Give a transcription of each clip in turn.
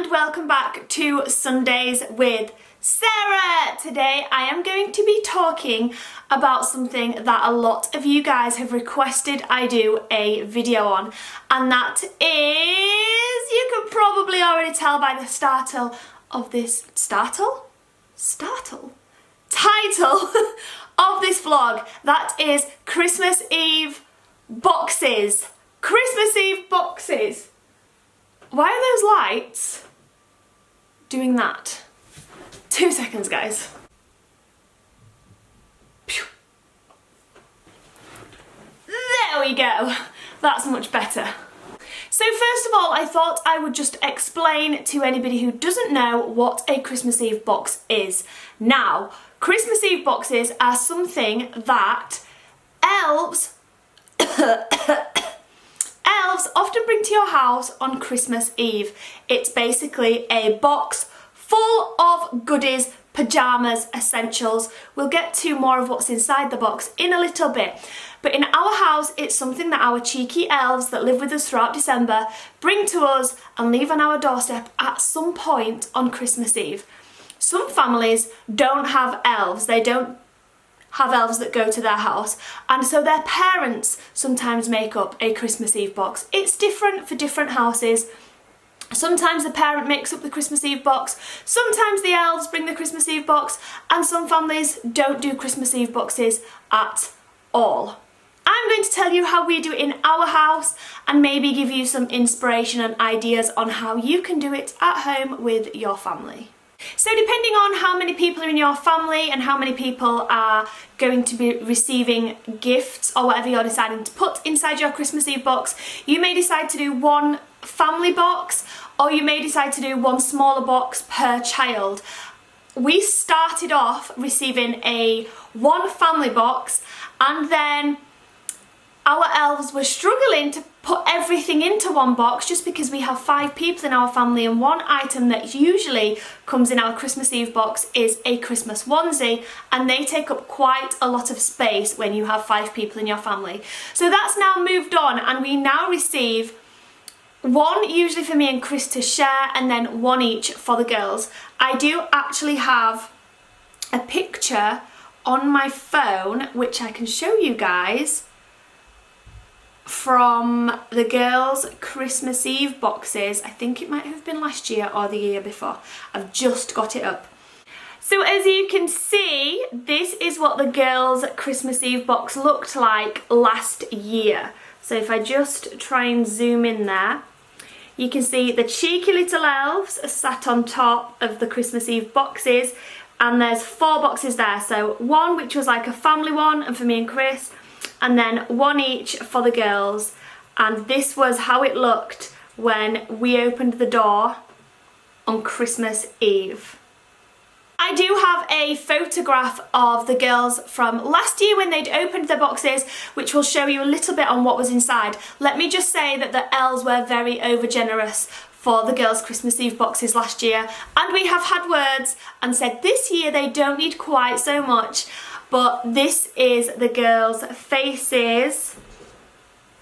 and welcome back to Sundays with Sarah. Today I am going to be talking about something that a lot of you guys have requested I do a video on, and that is, you can probably already tell by the title of this vlog, that is Christmas Eve boxes. Christmas Eve boxes. Why are those lights doing that? 2 seconds, guys. Pew. There we go. That's much better. So first of all, I thought I would just explain to anybody who doesn't know what a Christmas Eve box is. Now, Christmas Eve boxes are something that elves often bring to your house on Christmas Eve. It's basically a box full of goodies, pyjamas, essentials. We'll get to more of what's inside the box in a little bit. But in our house, it's something that our cheeky elves that live with us throughout December bring to us and leave on our doorstep at some point on Christmas Eve. Some families don't have elves. They don't have elves that go to their house, and so their parents sometimes make up a Christmas Eve box. It's different for different houses. Sometimes the parent makes up the Christmas Eve box, sometimes the elves bring the Christmas Eve box, and some families don't do Christmas Eve boxes at all. I'm going to tell you how we do it in our house and maybe give you some inspiration and ideas on how you can do it at home with your family. So depending on how many people are in your family and how many people are going to be receiving gifts or whatever you're deciding to put inside your Christmas Eve box, you may decide to do one family box, or you may decide to do one smaller box per child. We started off receiving one family box, and then our elves were struggling to put everything into one box just because we have 5 people in our family, and one item that usually comes in our Christmas Eve box is a Christmas onesie, and they take up quite a lot of space when you have 5 people in your family. So that's now moved on, and we now receive one usually for me and Chris to share, and then one each for the girls. I do actually have a picture on my phone which I can show you guys from the girls' Christmas Eve boxes. I think it might have been last year or the year before. I've just got it up. So as you can see, this is what the girls' Christmas Eve box looked like last year. So if I just try and zoom in there, you can see the cheeky little elves are sat on top of the Christmas Eve boxes, and there's 4 boxes there. So one which was like a family one, and for me and Chris, and then one each for the girls. And this was how it looked when we opened the door on Christmas Eve. I do have a photograph of the girls from last year when they'd opened their boxes, which will show you a little bit on what was inside. Let me just say that the elves were very over-generous for the girls' Christmas Eve boxes last year, and we have had words and said this year they don't need quite so much. But this is the girls' faces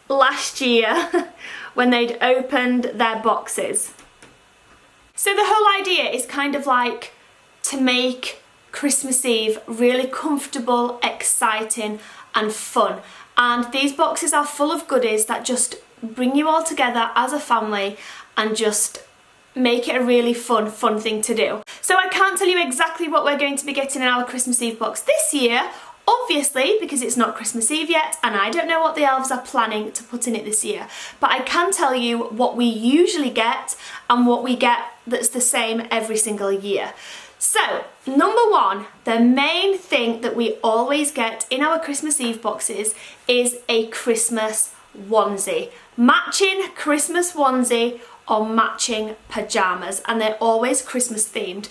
last year when they'd opened their boxes. So the whole idea is kind of like to make Christmas Eve really comfortable, exciting and fun. And these boxes are full of goodies that just bring you all together as a family and just make it a really fun thing to do. So I can't tell you exactly what we're going to be getting in our Christmas Eve box this year, obviously, because it's not Christmas Eve yet, and I don't know what the elves are planning to put in it this year. But I can tell you what we usually get and what we get that's the same every single year. So, number one, the main thing that we always get in our Christmas Eve boxes is a Christmas onesie. Matching Christmas onesie or matching pyjamas, and they're always Christmas themed.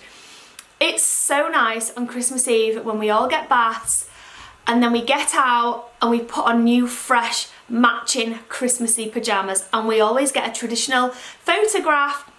It's so nice on Christmas Eve when we all get baths and then we get out and we put on new fresh matching Christmassy pyjamas, and we always get a traditional photograph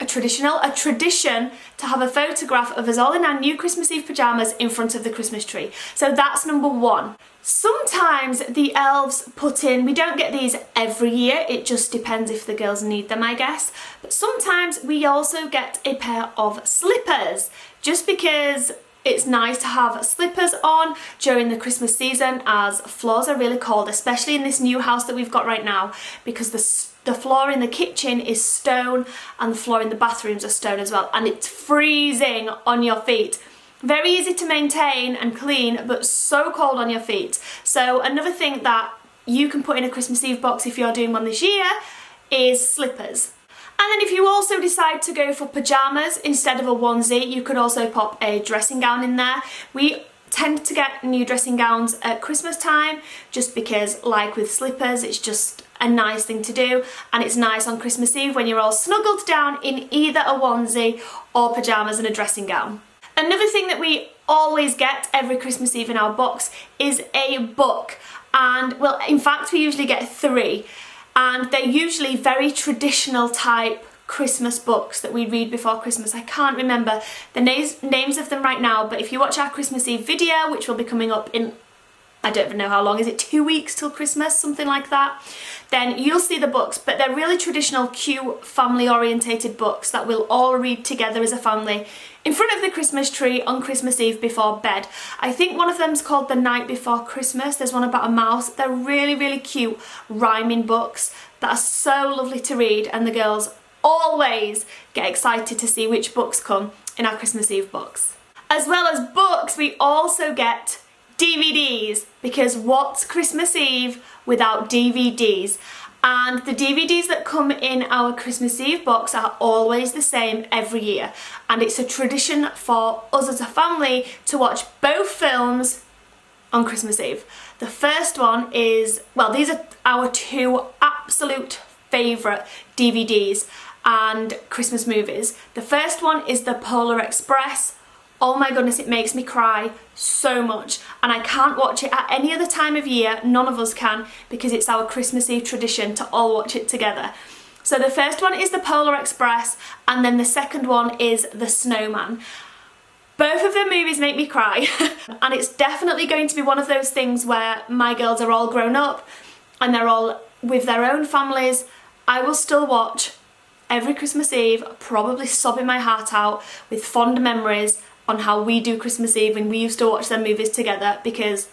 a tradition to have a photograph of us all in our new Christmas Eve pyjamas in front of the Christmas tree. So that's number one. Sometimes the elves put in, we don't get these every year, it just depends if the girls need them, I guess, but sometimes we also get a pair of slippers, just because it's nice to have slippers on during the Christmas season, as floors are really cold, especially in this new house that we've got right now, because the floor in the kitchen is stone and the floor in the bathrooms are stone as well, and it's freezing on your feet. Very easy to maintain and clean, but so cold on your feet. So another thing that you can put in a Christmas Eve box if you're doing one this year is slippers. And then if you also decide to go for pyjamas instead of a onesie, you could also pop a dressing gown in there. We tend to get new dressing gowns at Christmas time, just because, like with slippers, it's just a nice thing to do, and it's nice on Christmas Eve when you're all snuggled down in either a onesie or pyjamas and a dressing gown. Another thing that we always get every Christmas Eve in our box is a book, and well, in fact we usually get 3. And they're usually very traditional type Christmas books that we read before Christmas. I can't remember the names of them right now, but if you watch our Christmas Eve video, which will be coming up in, I don't even know how long, is it 2 weeks till Christmas, something like that, then you'll see the books. But they're really traditional, cute, family orientated books that we'll all read together as a family in front of the Christmas tree on Christmas Eve before bed. I think one of them's called The Night Before Christmas. There's one about a mouse. They're really, really cute rhyming books that are so lovely to read, and the girls always get excited to see which books come in our Christmas Eve box. As well as books, we also get DVDs, because what's Christmas Eve without DVDs? And the DVDs that come in our Christmas Eve box are always the same every year, and it's a tradition for us as a family to watch both films on Christmas Eve. The first one is, well, these are our 2 absolute favourite DVDs and Christmas movies. The first one is The Polar Express. Oh my goodness, it makes me cry so much, and I can't watch it at any other time of year. None of us can, because it's our Christmas Eve tradition to all watch it together. So the first one is The Polar Express, and then the second one is The Snowman. Both of the movies make me cry, and it's definitely going to be one of those things where my girls are all grown up and they're all with their own families. I will still watch every Christmas Eve, probably sobbing my heart out with fond memories on how we do Christmas Eve when we used to watch their movies together, because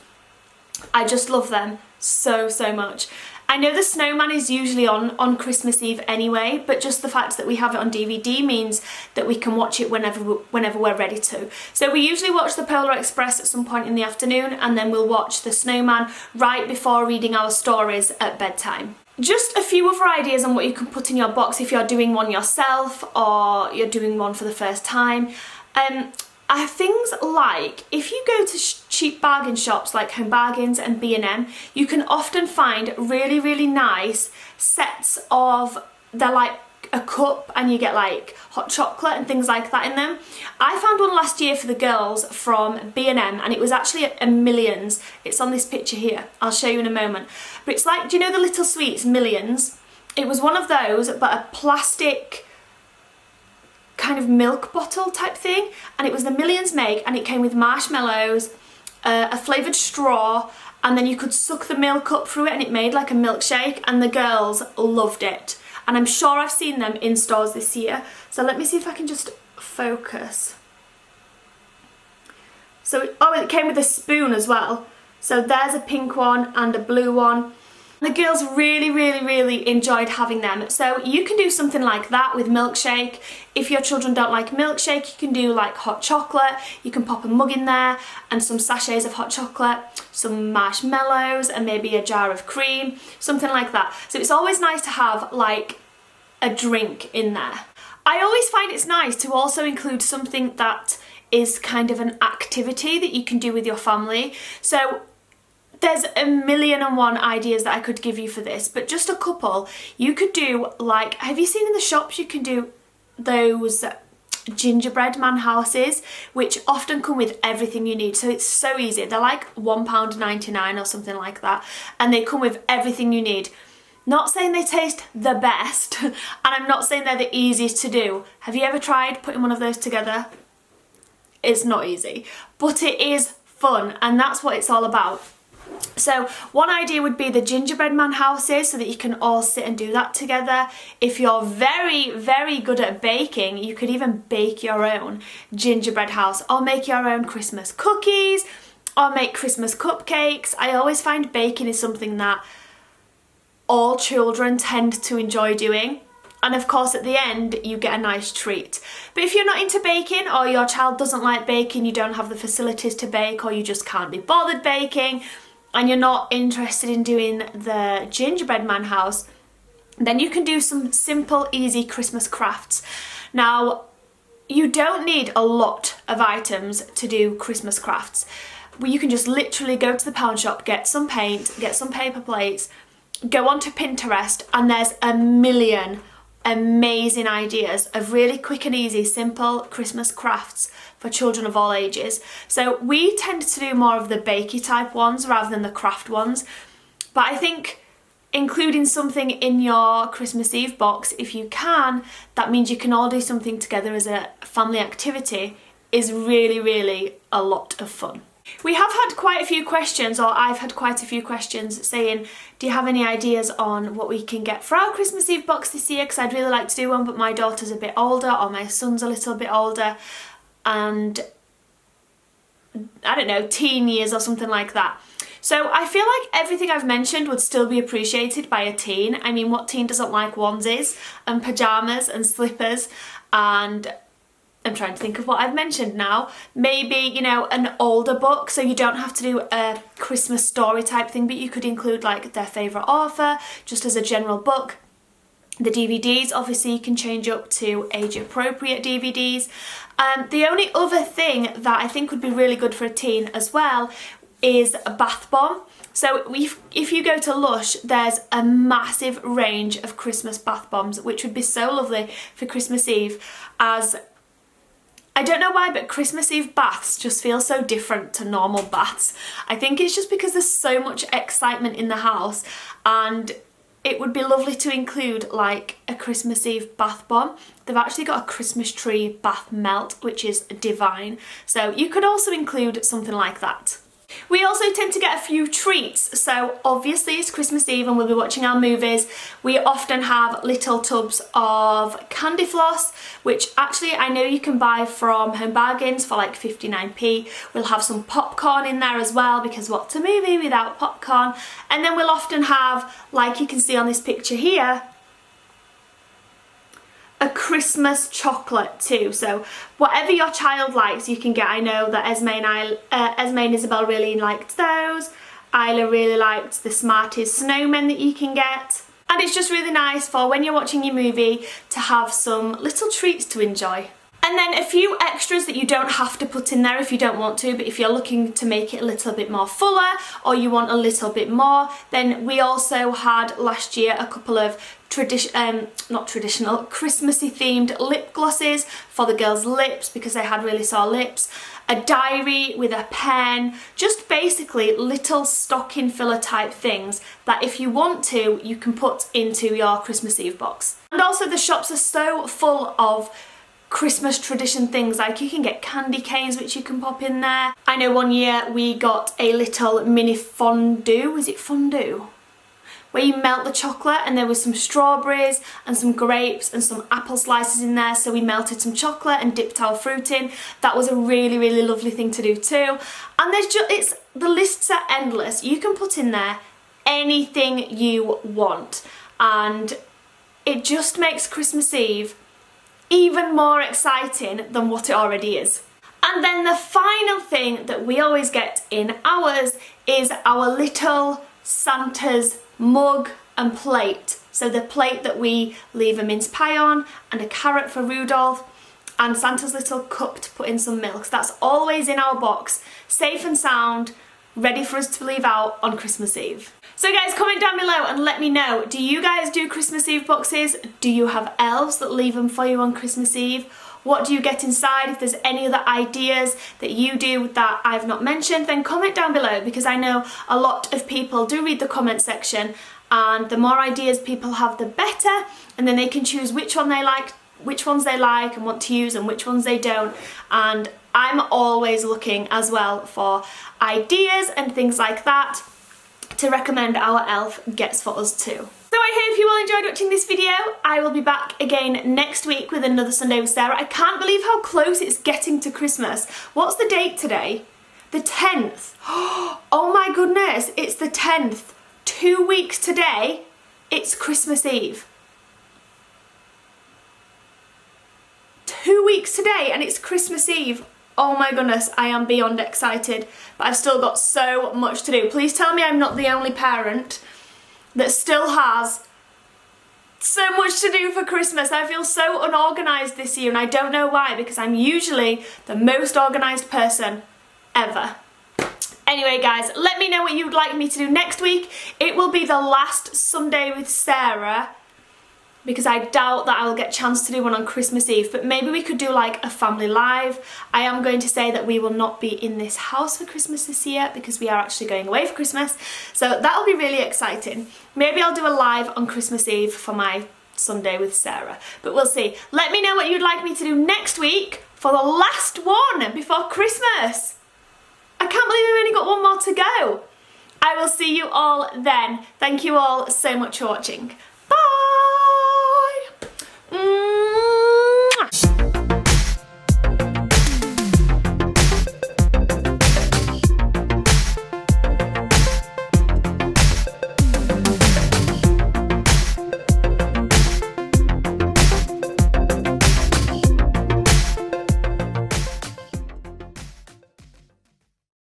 I just love them so, so much. I know The Snowman is usually on Christmas Eve anyway, but just the fact that we have it on DVD means that we can watch it whenever we're ready to. So we usually watch The Polar Express at some point in the afternoon, and then we'll watch The Snowman right before reading our stories at bedtime. Just a few other ideas on what you can put in your box if you're doing one yourself or you're doing one for the first time. Are things like, if you go to cheap bargain shops like Home Bargains and B&M, you can often find really, really nice sets of, they're like a cup, and you get like hot chocolate and things like that in them. I found one last year for the girls from B&M, and it was actually a Millions. It's on this picture here. I'll show you in a moment. But it's like, do you know the little sweets, Millions? It was one of those, but a plastic kind of milk bottle type thing, and it was the Millions make, and it came with marshmallows, a flavoured straw, and then you could suck the milk up through it and it made like a milkshake, and the girls loved it. And I'm sure I've seen them in stores this year. So let me see if I can just focus. So, oh, it came with a spoon as well. So there's a pink one and a blue one. The girls really, really, really enjoyed having them. So you can do something like that with milkshake. If your children don't like milkshake, you can do like hot chocolate. You can pop a mug in there and some sachets of hot chocolate, some marshmallows, and maybe a jar of cream, something like that. So it's always nice to have like a drink in there. I always find it's nice to also include something that is kind of an activity that you can do with your family. So there's a million and one ideas that I could give you for this, but just a couple. You could do like, have you seen in the shops you can do those gingerbread man houses, which often come with everything you need. So it's so easy. They're like £1.99 or something like that, and they come with everything you need. Not saying they taste the best, and I'm not saying they're the easiest to do. Have you ever tried putting one of those together? It's not easy, but it is fun, and that's what it's all about. So one idea would be the gingerbread man houses, so that you can all sit and do that together. If you're very, very good at baking, you could even bake your own gingerbread house, or make your own Christmas cookies, or make Christmas cupcakes. I always find baking is something that all children tend to enjoy doing. And of course at the end you get a nice treat. But if you're not into baking, or your child doesn't like baking, you don't have the facilities to bake, or you just can't be bothered baking, and you're not interested in doing the gingerbread man house, then you can do some simple, easy Christmas crafts. Now, you don't need a lot of items to do Christmas crafts. You can just literally go to the pound shop, get some paint, get some paper plates, go onto Pinterest, and there's a million amazing ideas of really quick and easy, simple Christmas crafts for children of all ages. So we tend to do more of the bakey type ones rather than the craft ones. But I think including something in your Christmas Eve box, if you can, that means you can all do something together as a family activity, is really, really a lot of fun. We have had quite a few questions, or I've had quite a few questions saying, do you have any ideas on what we can get for our Christmas Eve box this year? Because I'd really like to do one, but my daughter's a bit older, or my son's a little bit older, and I don't know, teen years or something like that. So I feel like everything I've mentioned would still be appreciated by a teen. I mean, what teen doesn't like onesies and pyjamas and slippers? And I'm trying to think of what I've mentioned now. Maybe, you know, an older book, so you don't have to do a Christmas story type thing, but you could include like their favourite author, just as a general book. The DVDs, obviously you can change up to age appropriate DVDs. The only other thing that I think would be really good for a teen as well is a bath bomb. So if you go to Lush, there's a massive range of Christmas bath bombs, which would be so lovely for Christmas Eve, as I don't know why, but Christmas Eve baths just feel so different to normal baths. I think it's just because there's so much excitement in the house, and it would be lovely to include like a Christmas Eve bath bomb. They've actually got a Christmas tree bath melt, which is divine. So you could also include something like that. We also tend to get a few treats, so obviously it's Christmas Eve and we'll be watching our movies. We often have little tubs of candy floss, which actually I know you can buy from Home Bargains for like 59p. We'll have some popcorn in there as well, because what's a movie without popcorn? And then we'll often have, like you can see on this picture here, a Christmas chocolate too. So whatever your child likes you can get. I know that Esme and Isabelle really liked those. Isla really liked the Smarties snowmen that you can get. And it's just really nice for when you're watching your movie to have some little treats to enjoy. And then a few extras that you don't have to put in there if you don't want to, but if you're looking to make it a little bit more fuller, or you want a little bit more, then we also had last year a couple of not traditional, Christmassy themed lip glosses for the girls' lips because they had really sore lips, a diary with a pen, just basically little stocking filler type things that if you want to, you can put into your Christmas Eve box. And also the shops are so full of Christmas tradition things, like you can get candy canes which you can pop in there. I know one year we got a little mini fondue, is it fondue? Where you melt the chocolate, and there was some strawberries and some grapes and some apple slices in there, so we melted some chocolate and dipped our fruit in. That was a really, really lovely thing to do too. And there's just, the lists are endless. You can put in there anything you want, and it just makes Christmas Eve even more exciting than what it already is. And then the final thing that we always get in ours is our little Santa's mug and plate. So the plate that we leave a mince pie on, and a carrot for Rudolph, and Santa's little cup to put in some milk. So that's always in our box, safe and sound, ready for us to leave out on Christmas Eve. So guys, comment down below and let me know, do you guys do Christmas Eve boxes? Do you have elves that leave them for you on Christmas Eve? What do you get inside? If there's any other ideas that you do that I've not mentioned, then comment down below, because I know a lot of people do read the comment section and the more ideas people have, the better, and then they can choose which ones they like and want to use and which ones they don't. And I'm always looking as well for ideas and things like that to recommend our elf gets for us too. So I hope you all enjoyed watching this video. I will be back again next week with another Sunday with Sarah. I can't believe how close it's getting to Christmas. What's the date today? The 10th. Oh my goodness, it's the 10th. 2 weeks today, it's Christmas Eve. 2 weeks today and it's Christmas Eve. Oh my goodness, I am beyond excited, but I've still got so much to do. Please tell me I'm not the only parent that still has so much to do for Christmas. I feel so unorganised this year, and I don't know why, because I'm usually the most organised person ever. Anyway guys, let me know what you would like me to do next week. It will be the last Sunday with Sarah, because I doubt that I will get a chance to do one on Christmas Eve, but maybe we could do like a family live. I am going to say that we will not be in this house for Christmas this year because we are actually going away for Christmas, so that'll be really exciting. Maybe I'll do a live on Christmas Eve for my Sunday with Sarah, but we'll see. Let me know what you'd like me to do next week for the last one before Christmas. I can't believe I've only got one more to go. I will see you all then. Thank you all so much for watching.